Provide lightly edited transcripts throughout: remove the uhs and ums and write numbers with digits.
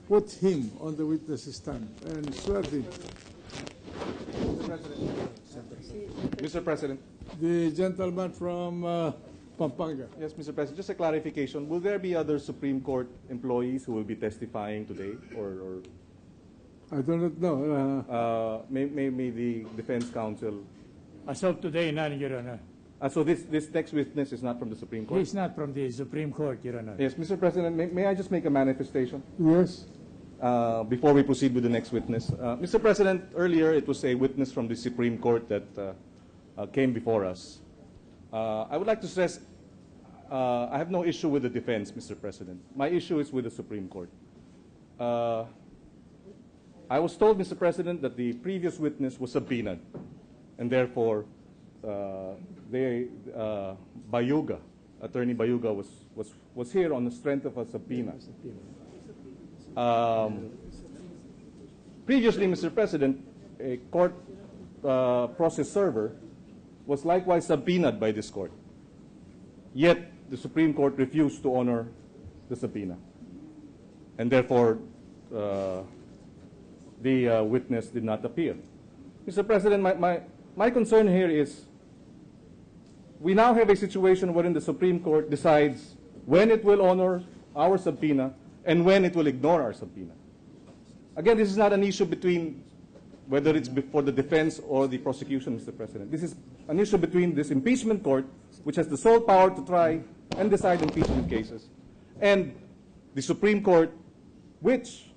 put him on the witness stand and swear him. Mr. President. The gentleman from Pampanga. Yes, Mr. President. Just a clarification. Will there be other Supreme Court employees who will be testifying today, or I do not know. may the defense counsel? As of today, none, Your Honor. So this next witness is not from the Supreme Court? He's not from the Supreme Court, Your Honor. Yes, Mr. President, may I just make a manifestation? Yes. Before we proceed with the next witness. Mr. President, earlier it was a witness from the Supreme Court that came before us. I would like to stress, I have no issue with the defense, Mr. President. My issue is with the Supreme Court. I was told, Mr. President, that the previous witness was subpoenaed, and therefore Bayuga, Attorney Bayuga, was here on the strength of a subpoena. Previously, Mr. President, a court process server was likewise subpoenaed by this court. Yet, the Supreme Court refused to honor the subpoena. And therefore, the witness did not appear. Mr. President, my concern here is we now have a situation wherein the Supreme Court decides when it will honor our subpoena and when it will ignore our subpoena. Again, this is not an issue between whether it's for the defense or the prosecution, Mr. President. This is an issue between this impeachment court, which has the sole power to try and decide impeachment cases, and the Supreme Court, which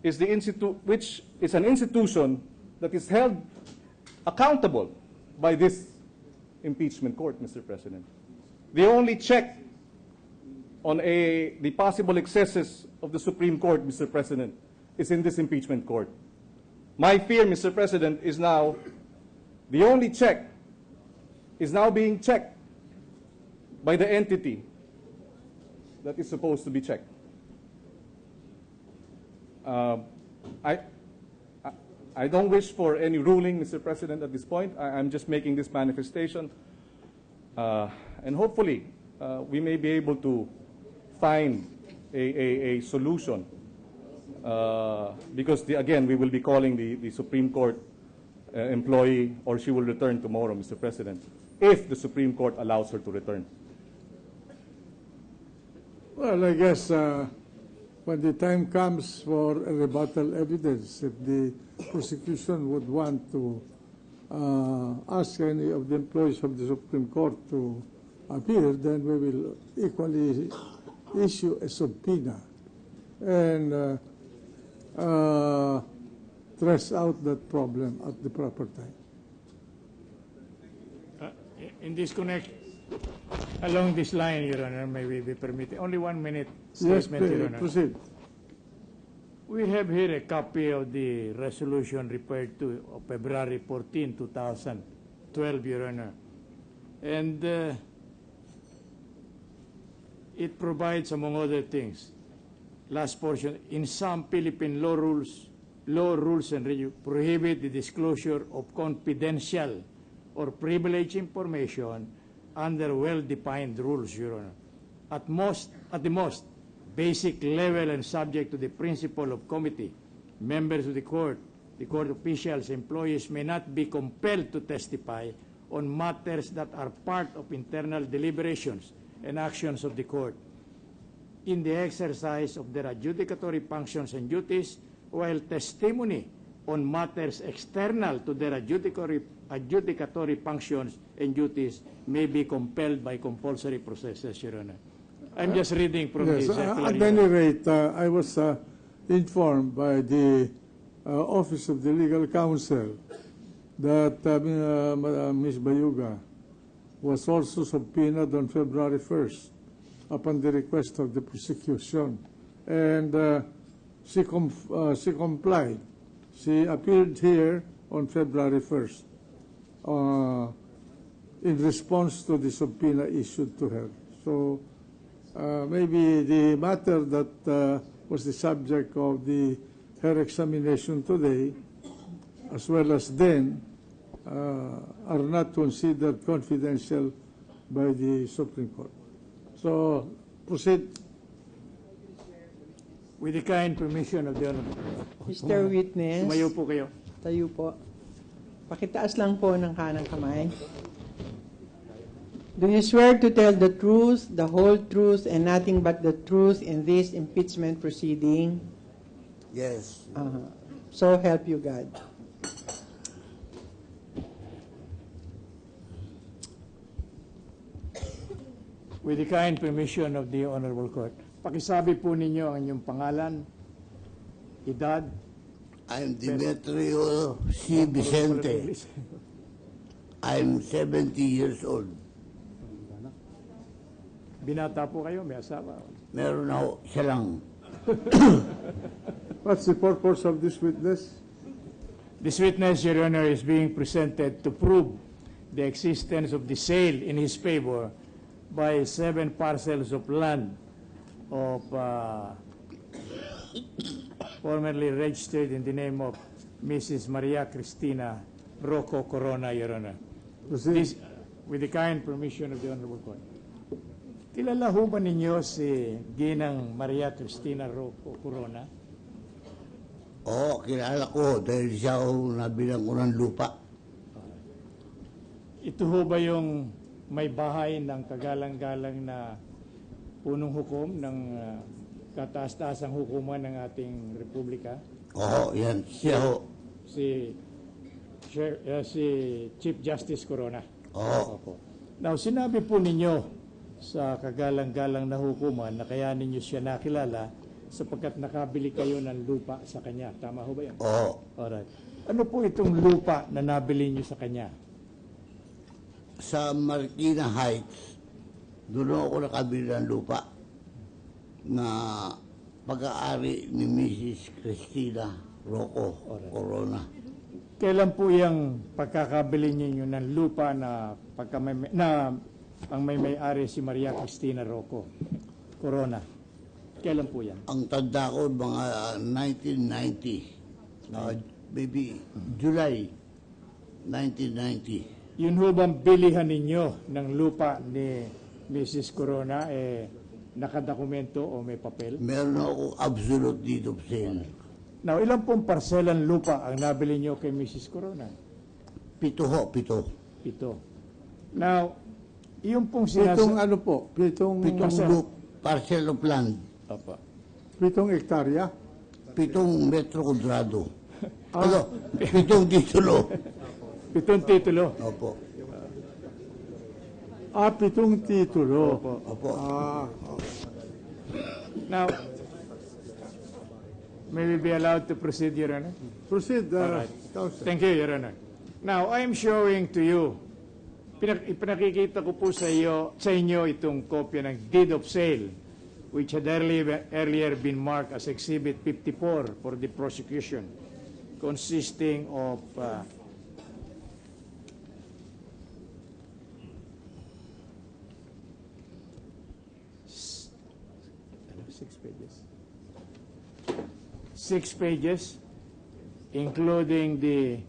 is an institution that is held accountable by this impeachment court, Mr. President. The only check on the possible excesses of the Supreme Court, Mr. President, is in this impeachment court. My fear, Mr. President, is now the only check is now being checked by the entity that is supposed to be checked. I don't wish for any ruling, Mr. President, at this point. I'm just making this manifestation. And hopefully, we may be able to find a solution. Because, again, we will be calling the Supreme Court employee, or she will return tomorrow, Mr. President, if the Supreme Court allows her to return. Well, I guess when the time comes for a rebuttal evidence, if the prosecution would want to ask any of the employees of the Supreme Court to appear, then we will equally issue a subpoena and trace out that problem at the proper time. In this along this line, Your Honor, may we be permitted? Only 1 minute statement, Yes, Your Honor. proceed. We have here a copy of the resolution referred to of February 14, 2012, Your Honor. And it provides, among other things, last portion, in some Philippine law rules and prohibit the disclosure of confidential or privileged information under well-defined rules, Your Honor. At the most basic level and subject to the principle of comity, members of the court officials, employees may not be compelled to testify on matters that are part of internal deliberations and actions of the court in the exercise of their adjudicatory functions and duties, while testimony on matters external to their adjudicatory functions and duties may be compelled by compulsory processes, Your Honor. I'm just reading from Yes, this. at any rate, I was informed by the Office of the Legal Counsel that Ms. Bayuga was also subpoenaed on February 1st upon the request of the prosecution. And she complied. She appeared here on February 1st in response to the subpoena issued to her. So maybe the matter that was the subject of her examination today, as well as then, are not considered confidential by the Supreme Court. So proceed. With the kind permission of the Honorable. Mr. Witness, Tumayo po kayo. tayo po. Pakitaas lang po ng kanang kamay. Do you swear to tell the truth, the whole truth, and nothing but the truth in this impeachment proceeding? Yes. So help you God. With the kind permission of the Honorable Court. Pakisabi po ninyo ang inyong pangalan, edad, I'm Demetrio C. Vicente. I'm 70 years old. binata po kayo, may asawa. Meron ako siya lang. What's the purpose of this witness? This witness, Your Honor, is being presented to prove the existence of the sale in his favor by 7 parcels of land of formerly registered in the name of Mrs. Maria Cristina Rocco Corona, Your Honor. Proceed. This, with the kind permission of the Honorable Court. Kilala ho ba ninyo si Ginang Maria Cristina Rocco Corona? Oo, kilala ko dahil siya ako nabilang ko ng lupa. Ito ho ba yung may bahay ng kagalang-galang na punong hukom ng kataas-taasang hukuman ng ating Republika? Oo, yan. Siya ho. Si Chief Justice Corona. Oo. Opo. Now, sinabi po ninyo sa kagalang-galang na hukuman na kaya ninyo siya nakilala sapagkat nakabili kayo ng lupa sa kanya. Tama ho ba yan? Oo. Alright. Ano po itong lupa na nabili niyo sa kanya? Sa Marikina Heights, doon ako nakabili ng lupa na pag-aari ni Mrs. Cristina Rocco Corona. Kailan po yung pagkakabili niyo ng lupa na ang may-ari si Maria Cristina Rocco Corona? Kailan po yan? Ang tanda ko, mga 1990. Maybe July 1990. Yun ho bang bilihan ninyo ng lupa ni Mrs. Corona, nakadokumento o may papel? Meron ako absolute deed of sale. Now, ilan pong parselan lupa ang nabili niyo kay Mrs. Corona? 7 ho, 7. 7. Now, yung pong Pitong ano po? Pitong 7 parcel of land. Opo. 7 hektarya? 7 metro kwadrado. Ano? 7 titulo. 7 titulo. Opo. 7 titulo. Opo. Now, may we be allowed to proceed, Your Honor? Proceed, Alright. Counsel. Thank you, Your Honor. Now, I am showing to you, ipinakikita ko po sa inyo itong kopya ng deed of sale, which had earlier been marked as Exhibit 54 for the prosecution, consisting of 6 pages, including the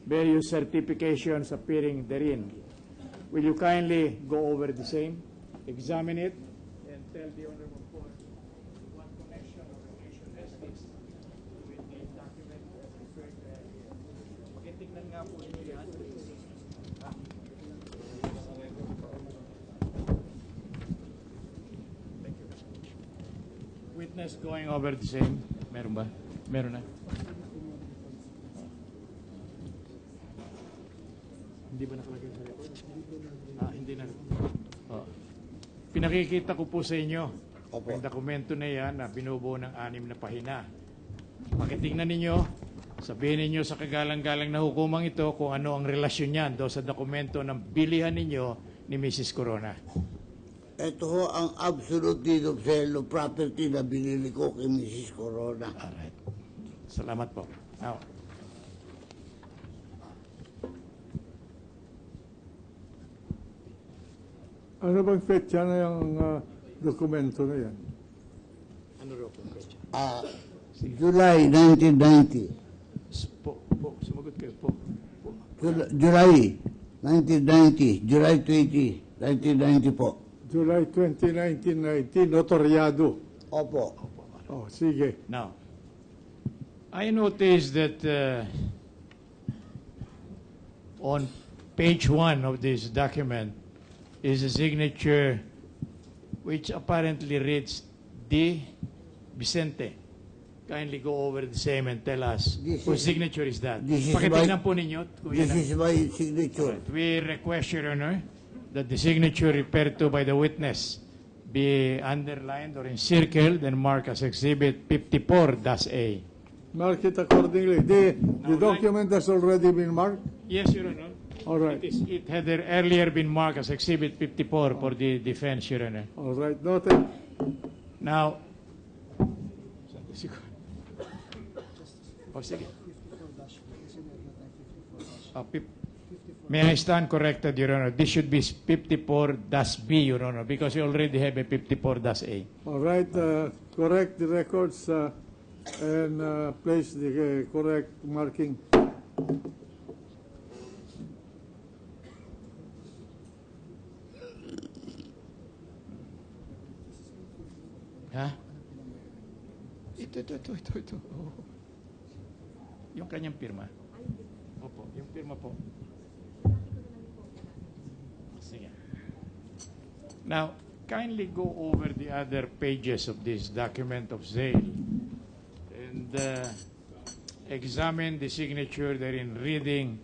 various certifications appearing therein. Will you kindly go over the same, examine it, and tell the Honorable Court what connection or relation has this with the document as referred to earlier? Pakitignan nga po ninyo yan. Thank you. Witness going over the same. Meron ba? Meron na. Hindi ba nakalagay sa record? Hindi na. Pinakikita ko po sa inyo yung dokumento na yan na binubuo ng 6 na pahina. Pakitingnan ninyo, sabihin ninyo sa kagalang-galang na hukumang ito kung ano ang relasyon niyan do sa dokumento ng bilihan ninyo ni Mrs. Corona. Ito ho ang absolute deed of sale of property na binili ko kay Mrs. Corona. Alright. Salamat po. Now, Ano bang petsa na yung dokumento na yan? ano ro po? Pecha? July 1990. Sumagot kayo po. July 1990. July 20, 1990 po. July 20, 1919, notaryado. Opo. Oh, sige. Now, I noticed that on page 1 of this document is a signature which apparently reads D. Vicente. Kindly go over the same and tell us This whose is- signature is that. this is Pakitignan my- po ninyo. Kuya This na. is my signature. Alright, we request, Your Honor, that the signature referred to by the witness be underlined or encircled and marked as Exhibit 54-A. Mark it accordingly. The document has already been marked. Yes, Your Honor. All right. It had earlier been marked as Exhibit 54 for the defense, Your Honor. All right, noted. Now, oh, sige. May I stand corrected, Your Honor? This should be 54-B, Your Honor, because you already have a 54-A. All right, correct the records and place the correct marking. Ha? Ito. Oh. Yung kanyang pirma. Opo, yung pirma po. Sige. Now, kindly go over the other pages of this document of sale and examine the signature therein reading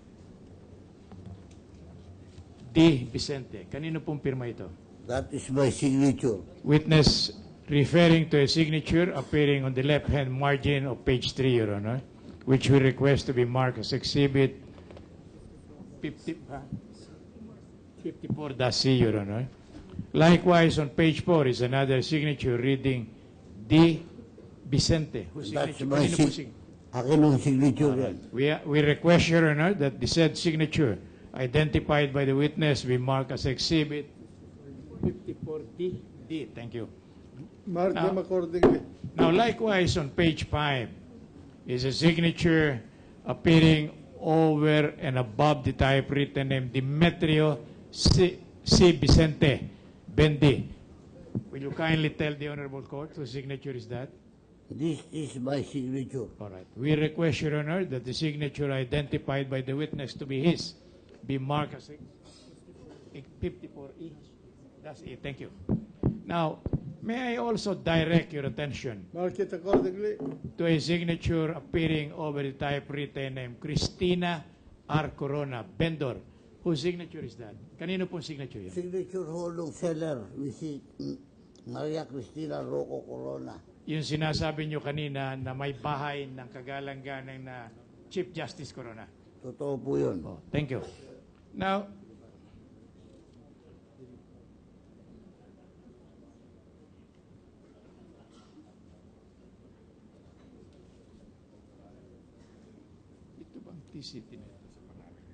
D. Vicente. Kanino pong pirma ito? That is my signature. Witness referring to a signature appearing on the left-hand margin of page 3, Your Honor, which we request to be marked as Exhibit 54-C, Your Honor. Likewise, on page 4 is another signature reading D. Vicente. Whose That's signature? my Kanino po sig- Akin ang signature yan. We request, Your Honor, that the said signature identified by the witness be marked as Exhibit 54D. D. Thank you. Mark Now- them accordingly. Now, likewise, on page 5 is a signature appearing over and above the typewritten name Demetrio C. Vicente Bendi. Will you kindly tell the Honorable Court whose signature is that? This is my signature. All right. We request, Your Honor, that the signature identified by the witness to be his be marked as 54E. That's it. Thank you. Now, may I also direct your attention Mark it accordingly. to a signature appearing over the typewritten name Cristina R. Corona, vendor. Whose signature is that? Kanino pong signature yan? Signature ho ng seller, Mrs. Maria Cristina Rocco Corona. Yung sinasabi nyo kanina na may bahay ng kagalang-ganang na Chief Justice Corona. Totoo po yun. Oh, thank you. Now, ito bang TCT na ito sa pangalan?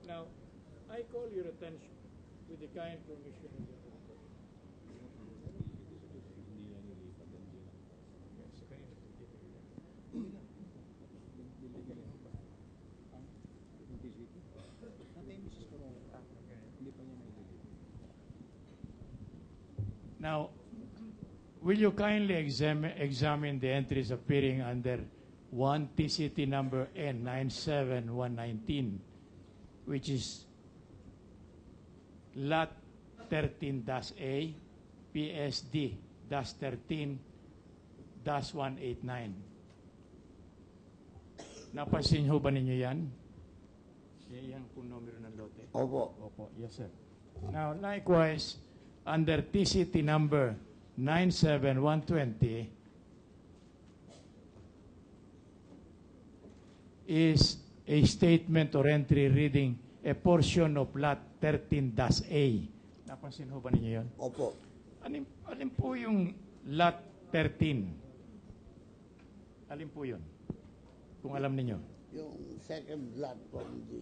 Now, I call your attention with the kind permission of the Now, will you kindly examine the entries appearing under 1 TCT number N97119, which is Lot 13-A, PSD-13-189. Napansin ho ba ninyo yan? Yan kung numero ng lote. Opo. Opo, yes sir. Now, likewise, under TCT number 97120 is a statement or entry reading a portion of Lot 13-A. Napansin ho ba ninyo yun? Opo. Alin po yung Lot 13? Alin po yun? Kung alam ninyo. Yung second lot from the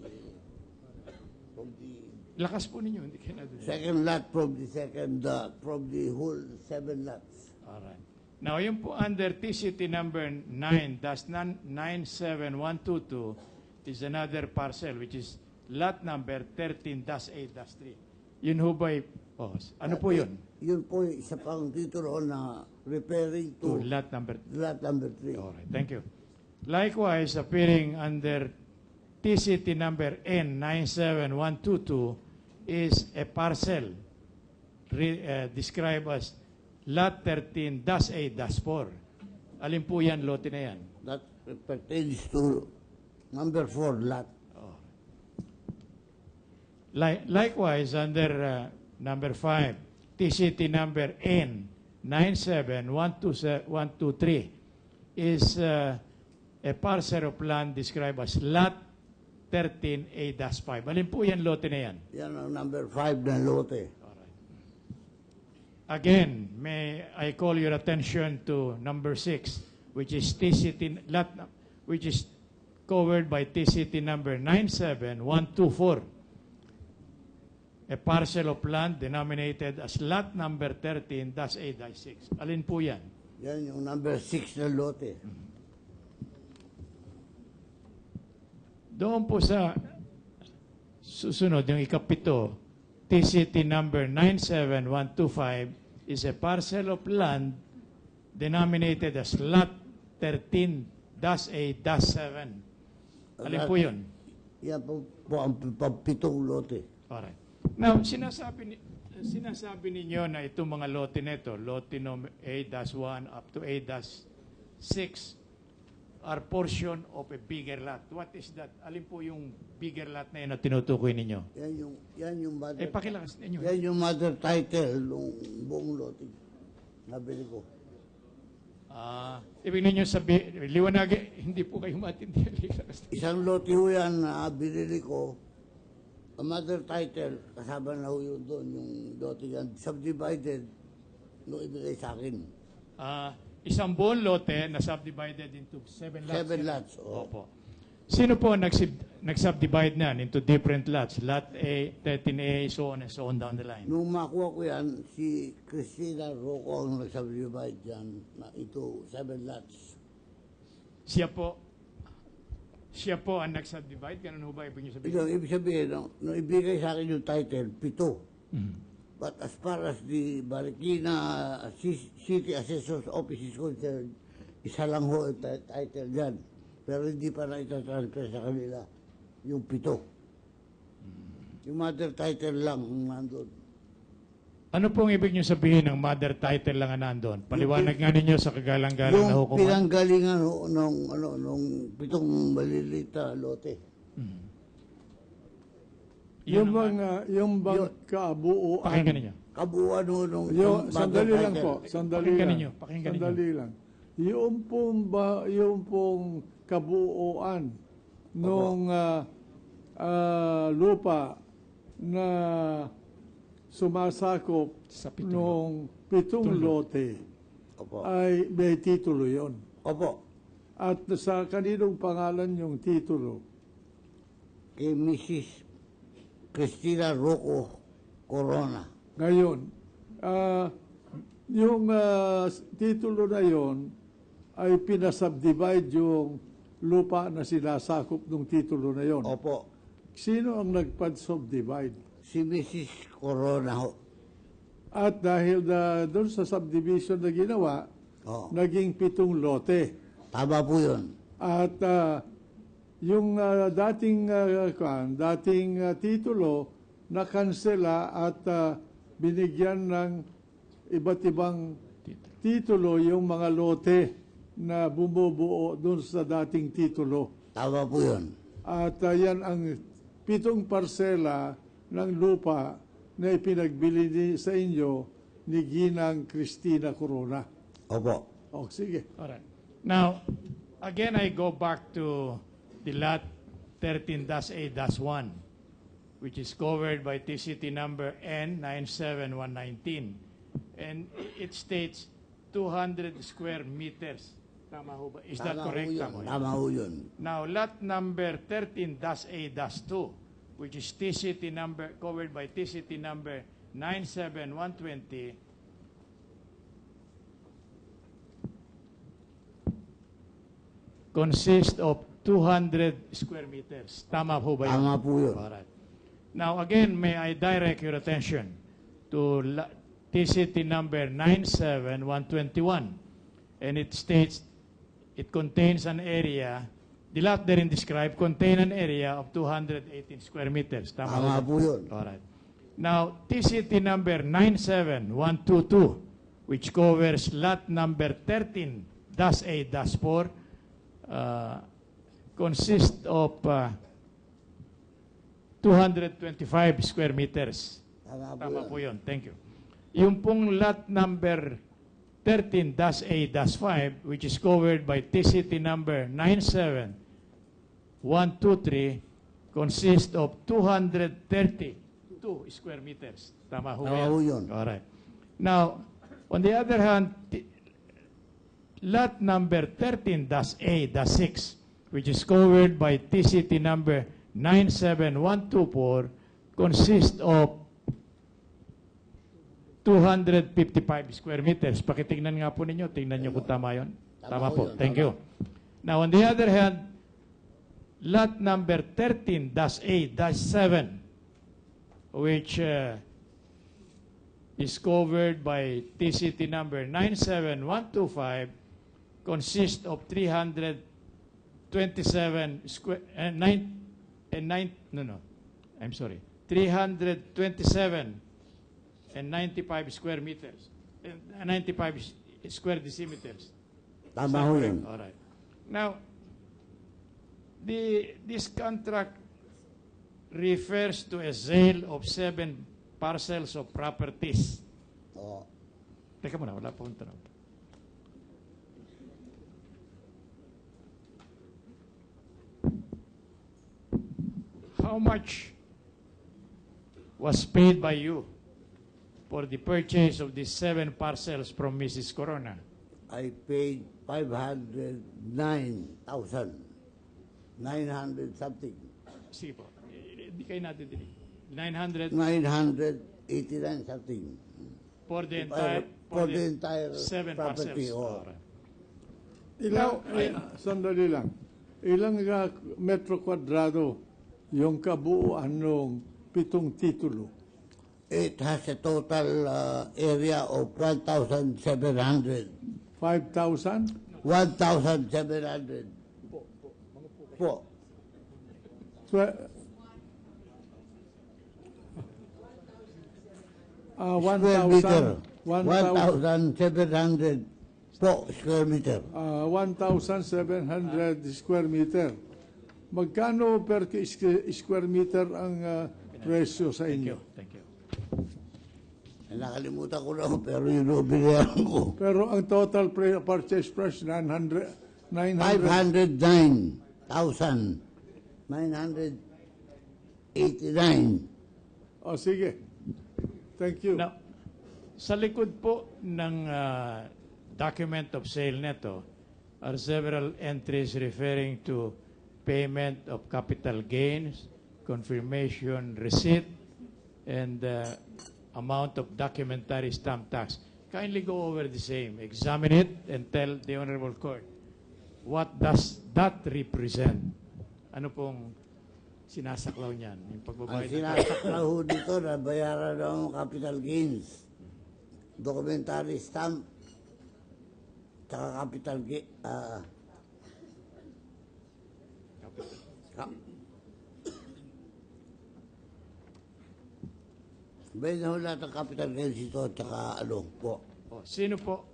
Lakas po ninyo, hindi kayo nandun. Second lot, probably whole 7 lots. Alright. Now, yung po under TCT number 9-97122 is another parcel which is lot number 13-8-3. Yun ho ba'y, ano po yun? Yun po yung isa pang titulo na referring To to lot number lot number 3. Alright, thank you. Likewise, appearing under TCT number N97122 is a parcel described as Lot 13-8-4. Alin po yan, lote na yan? That pertains to number 4 lot. Likewise, under number 5, TCT number N97123 is a parcel of land described as Lot 13A-5. Alin po yan, lote na yan? Yan ang number 5 na lote. Again, may I call your attention to number 6, which is TCT lot, which is covered by TCT number 97124, a parcel of land denominated as lot number 13-8-6. Alin po yan? Yan yung number 6 na lote. Doon po sa susunod, yung ikapito, TCT number 97125 is a parcel of land denominated as lot 13-8-7. Alin po yun? Yan po ang pitong lote. Alright. Now, sinasabi ninyo na itong mga lote nito, lote A-1 up to A-6, are portion of a bigger lot. What is that? Alin po yung bigger lot na yun na tinutukoy ninyo? Yan yung mother. Pakilakas ninyo. Yan yung mother title ng buong lote. Nabili ko. Ibig ninyo sabi, liwanag, hindi po kayo matindihan. Isang lote ho yan na binili ko. Ang mother title, kasama na ho yun doon, yung lote yan, subdivided, no ibigay sa akin. Isang buong lote na subdivided into 7 lots. 7 lots. Opo. Sino po nag-subdivide na into different lots? Lot A, 13A, so on and so on down the line. Nung makuha ko yan, si Cristina Rocco ang nag-subdivide yan na ito 7 lots. Siya po ang nag-subdivide? Ganun ho ba ibig niyo sabihin? Ito, ibig sabihin, nung ibigay sa akin yung title, 7. But as far as the Marikina City Assessor's Office is concerned, isa lang ho ang title dyan. Pero hindi pa na itatransfer sa kanila yung 7. Yung mother title lang ang nandun. Ano pong ibig niyo sabihin ng mother title lang ang nandun? Paliwanag nga ninyo sa kagalang-galang na Yung hukuman. pinanggalingan ho nung 7 maliliit na lote. Yung bang kabuuan. Pakinggan ninyo. Kabuuan ho nung Sandali lang po. Pakinggan ninyo. Pakinggan ninyo. Sandali lang. Yung pong kabuuan nung lupa na sumasakop Sa 7 nung 7 lote Opo. ay may titulo yon. Opo. At sa kaninong pangalan yung titulo? Kay Mrs. Cristina Rocco Corona. Ngayon, yung titulo na yon ay pinasubdivide yung lupa na sinasakop ng titulo na yon. Opo. Sino ang nagpad-subdivide? Si Mrs. Corona ho. At dahil doon sa subdivision na ginawa, naging 7 lote. Tama po yun. At yung dating titulo na kansela at binigyan ng iba't ibang titulo yung mga lote na bumubuo doon sa dating titulo. Tama po yun. At yan ang 7 parsela ng lupa na ipinagbili sa inyo ni Ginang Cristina Corona. Opo. O, sige. Alright. Now, again, I go back to the lot 13-8-1, which is covered by TCT number N97119. And it states 200 square meters. Tama ho ba? Is that correct? Tama ho yun. Now, lot number 13-8-2, which is TCT number, covered by TCT number 97120, consists of 200 square meters. Tama po ba yun? Tama po yun. Alright. Now, again, may I direct your attention to TCT number 97121. And it states it contains an area, the lot therein described contain an area of 218 square meters. Tama Tama ba? po yun. Alright. Now, TCT number 97122, which covers lot number 13-A-4, consists of 225 square meters. Tama po yun. Thank you. Yung pong lot number 13-A-5, which is covered by TCT number 97123, consists of 232 square meters. Tama ho Tama po yun. Alright. Now, on the other hand, lot number 13-A-6, which is covered by TCT number 97124, consists of 255 square meters. Pakitingnan nga po ninyo. Tingnan nyo kung tama yun. Tama po. yun, Thank tama. you. Now, on the other hand, lot number 13-A-7, which is covered by TCT number 97125, consists of 327 square, 327 and 95 square meters, 95 square decimeters. Tama ho yun. All right. Now, this contract refers to a sale of 7 parcels of properties. Oo. Teka muna, wala pa akong tanong. How much was paid by you for the purchase of these 7 parcels from Mrs. Corona? I paid 509,000. 900 something. Sige po. Hindi kayo natidinig. 900 989 something. for the entire, For the entire 7 property. parcels. Oh. Alright. Sandali lang. Ilang metro kwadrado yung kabuuan ng 7 titulo? It has a total area of 1,700. 5,000? 1,700. Po. Square meter. 1,700 po square meter. 1,700 square meter. Magkano per square meter ang presyo sa Thank inyo? you. Thank you. Nakalimutan ko na pero yun ang binayaran ko. Pero ang total purchase price 900 509,989. Oh, sige. Thank you. Now, sa likod po ng document of sale neto are several entries referring to payment of capital gains, confirmation receipt, and amount of documentary stamp tax. Kindly go over the same. Examine it and tell the Honorable Court, what does that represent? Ano pong sinasaklaw niyan? Yung Ang pagbabayad ng sinasaklaw ho dito na bayaran ng capital gains, documentary stamp, tsaka capital gain, Bayan ho lahat ng capital gains ito, tsaka ano po. Oh, sino po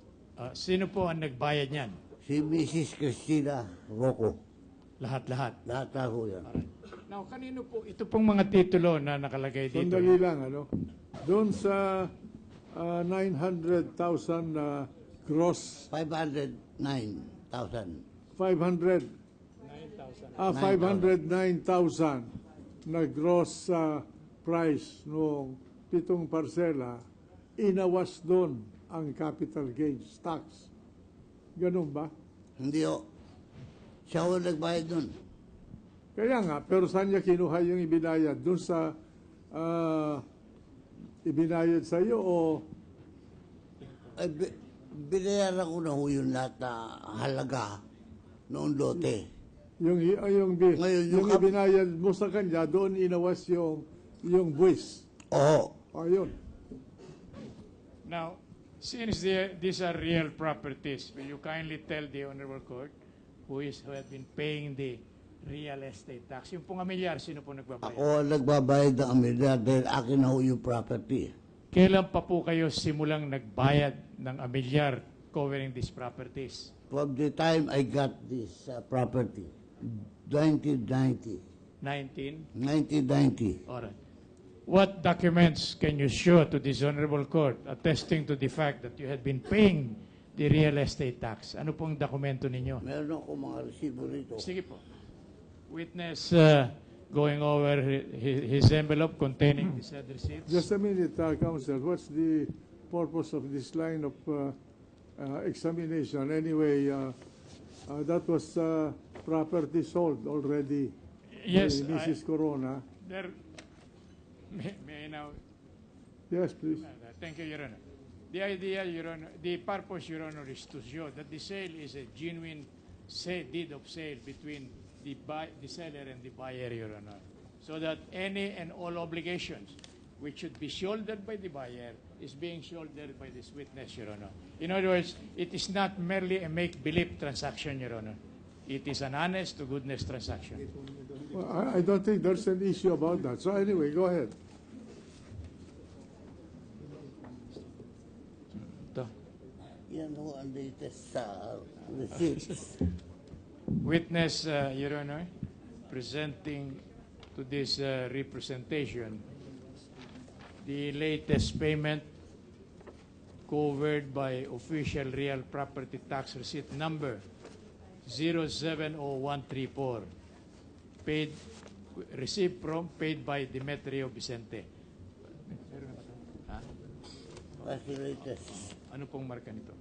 ang nagbayad niyan? Si Mrs. Cristina Rocco. Lahat-lahat. Lahat na ho yan. Now, kanino po ito pong mga titulo na nakalagay dito? Sandali lang, ano? Doon sa 900,000 na gross, 509,000. 509,000 na gross price noong 7 parsela, inawas doon ang capital gains tax. Ganun ba? Hindi ho. Siya ho nagbayad nun. Kaya nga, pero saan niya kinuha yung ibinayad? Doon sa ibinayad sa iyo o Ay, binayaran ko na ho yung lahat na halaga noong lote. Ngayon, yung ibinayad mo sa kanya, doon inawas yung buwis. Oo. Ayun. Now, since these are real properties, will you kindly tell the Honorable Court who have been paying the real estate tax? Yung pong amilyar, sino po nagbabayad? Ako ang nagbabayad ng amilyar dahil akin na ho yung property. Kailan pa po kayo simulang nagbayad ng amilyar covering these properties? From the time I got this property, 1990. 1990. All right. What documents can you show to this honorable court attesting to the fact that you had been paying the real estate tax? Ano pong dokumento ninyo? Meron ako mga resibo rito. Sige po. Witness going over his envelope containing the said receipts. Just a minute, Counsel. What's the purpose of this line of examination? Anyway, that was property sold already. Yes, Mrs. Corona. There, may I now? Yes, please. Thank you, Your Honor. The idea, Your Honor, the purpose, Your Honor, is to show that the sale is a genuine deed of sale between the seller and the buyer, Your Honor, so that any and all obligations which should be shouldered by the buyer is being shouldered by this witness, Your Honor. In other words, it is not merely a make-believe transaction, Your Honor. It is an honest-to-goodness transaction. Well, I don't think there's an issue about that. So anyway, go ahead. Ito. Yan ho ang latest receipts. Witness, Your Honor, presenting to this representation the latest payment covered by official real property tax receipt number 070134, received from, paid by Demetrio Vicente. That's the latest. Ano pong marka nito?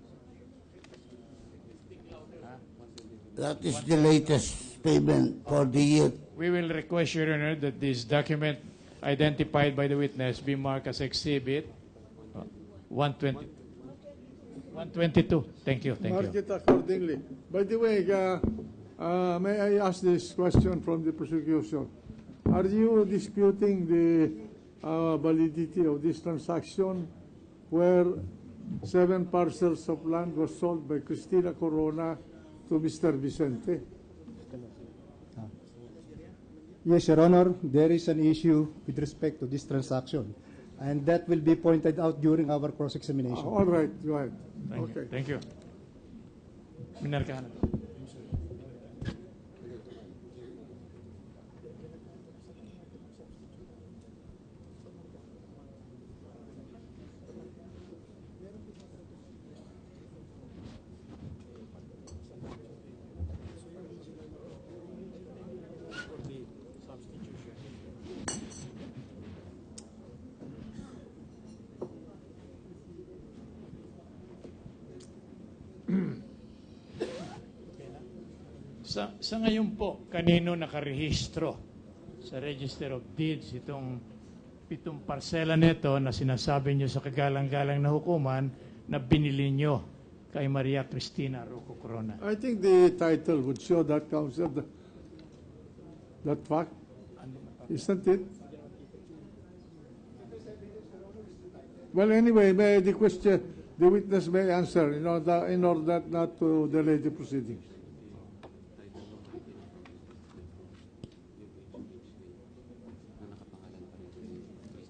That is the latest payment for the year. We will request, Your Honor, that this document identified by the witness be marked as Exhibit 120. 122. Thank you. Mark it accordingly. By the way, may I ask this question from the prosecution? Are you disputing the validity of this transaction where 7 parcels of land was sold by Cristina Corona to Mr. Vicente? Yes, Your Honor, there is an issue with respect to this transaction, and that will be pointed out during our cross-examination. All right, go ahead. Thank you. Thank you. Minarkahan. Sa ngayon po, kanino nakarehistro sa Register of Deeds itong 7 parsela nito na sinasabi nyo sa kagalang-galang na hukuman na binili nyo kay Maria Cristina Rocco Corona? I think the title would show that, Counsel, that fact, isn't it? Well, anyway, the witness may answer in order not to delay the proceedings.